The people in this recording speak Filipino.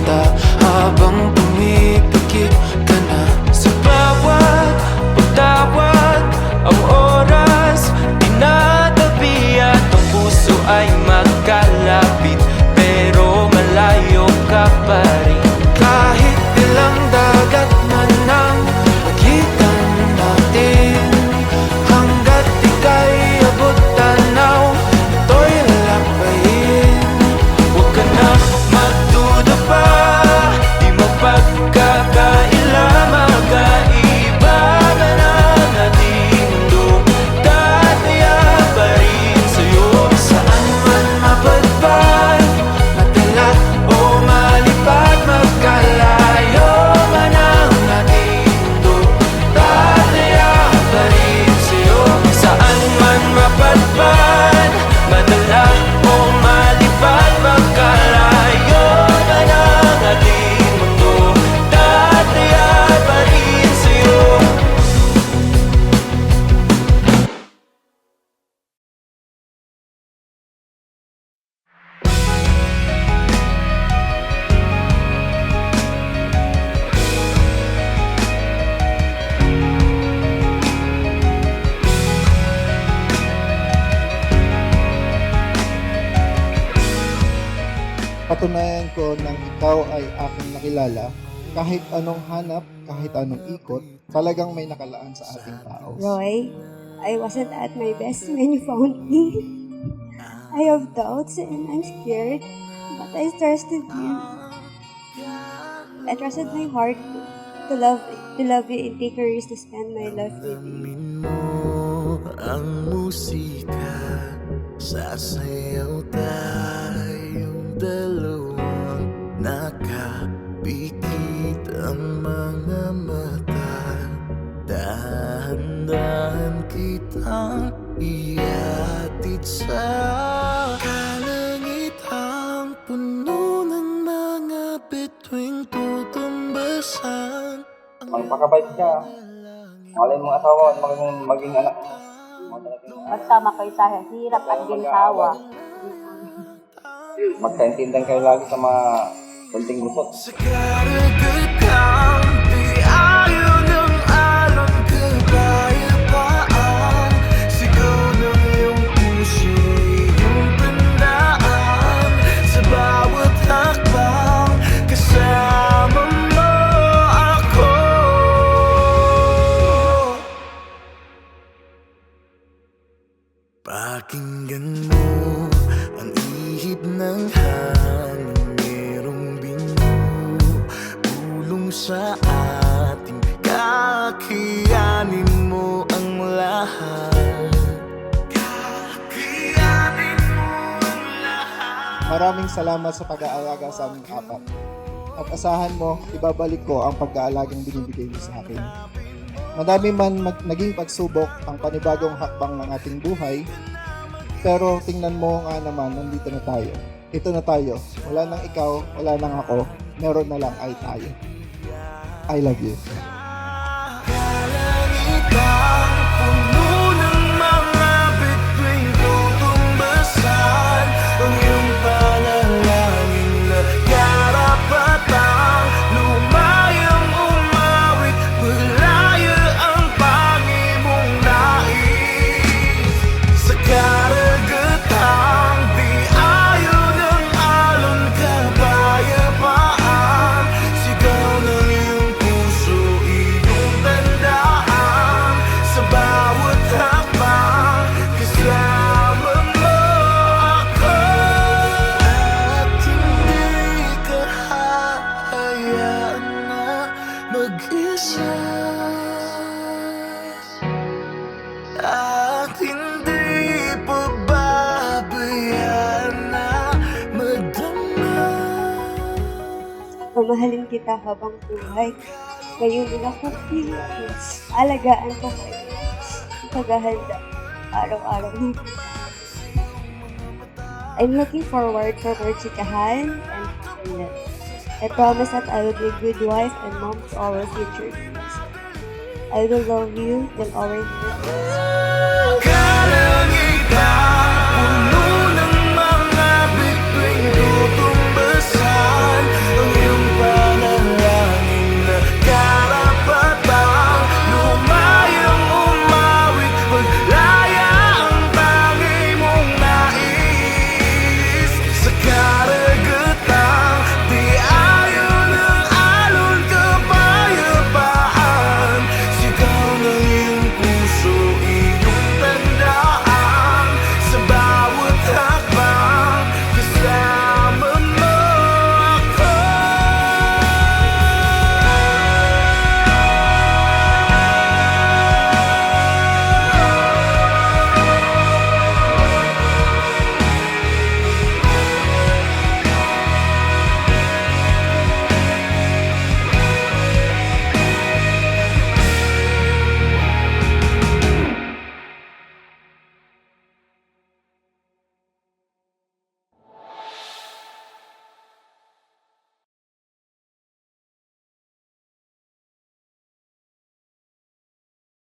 mata habang pumipikit ka na. Sa bawat pagtawag, ang oras tinatabi at ang puso ay magkalapit, pero malayo ka pa rin. Kahit ilang dagat man ang pagitan natin, hanggat ika'y abot tanaw, ito'y lalampain. Huwag ka na magduda pa, di mapagkakaila, magkaiba man ang ating mundo, tataya pa rin sa'yo. Saan man mapadpad, madala o malipad, magkalayo man ang ating mundo, tataya pa rin sa'yo. Saan man mapadpad, madala o malipad, magkalayo man ang ating mundo, tataya pa rin sa'yo. Patunayan ko nang ikaw ay aking nakilala, kahit anong hanap, kahit anong ikot, talagang may nakalaan sa ating tao. Roy, I wasn't at my best when you found me. I have doubts and I'm scared, but I trusted you. I trusted my heart to love you and take a risk to spend my life with you. Alamin mo ang musika, sasayaw tayong dalawang nakapikit ang mga mata. Dahan-dahan kitang iatid sa kalangitang puno ng mga bituing tutumbasan. Magpakabait ka. Malay mong asawa at maging anak. Magtama kayo sa hirap at ginhawa. Magkaintindihan kayo lagi sa mga kunting gusot. Sa karagatang di ayaw ng alon, kapayapaan, sigaw ng iyong puso, iyong tandaan. Sa bawat hakbang, kasama mo ako. Pakinggan mo ang ihip ng hangin, merong binubulong sa ating kakayanin mo ang lahat. Kakayanin mo ang lahat. Maraming salamat sa pag-aalaga sa aming apat. At asahan mo, ibabalik ko ang pag-aalagang binibigay mo sa akin. Madami man naging pagsubok ang panibagong hakbang ng ating buhay, pero tingnan mo nga naman, nandito na tayo. Ito na tayo. Wala nang ikaw, wala nang ako, meron na lang ay tayo. I love you. Kalangitang puno ng mga bituing tutumbasan, ang iyong panalangin na karapatang lumayang umawit, maglaya ang pangimong nais. Sa karagatang di ayaw ng alon, kapayapaan, sigaw ng iyong puso, iyong tandaan. Sa bawat hakbang, kasama mo ako. At hindi ka hahayaan na mag-isa, at hindi pababayaan na madama. Mamahalin kita habang buhay. Ngayon nila ko Pilipinas. Alagaan ko kayo. Paghahanda. Araw-araw ng I'm looking forward for more chikahan and happiness. I promise that I will be a good wife and mom to our future kids. I will love you till our years. Kalangitang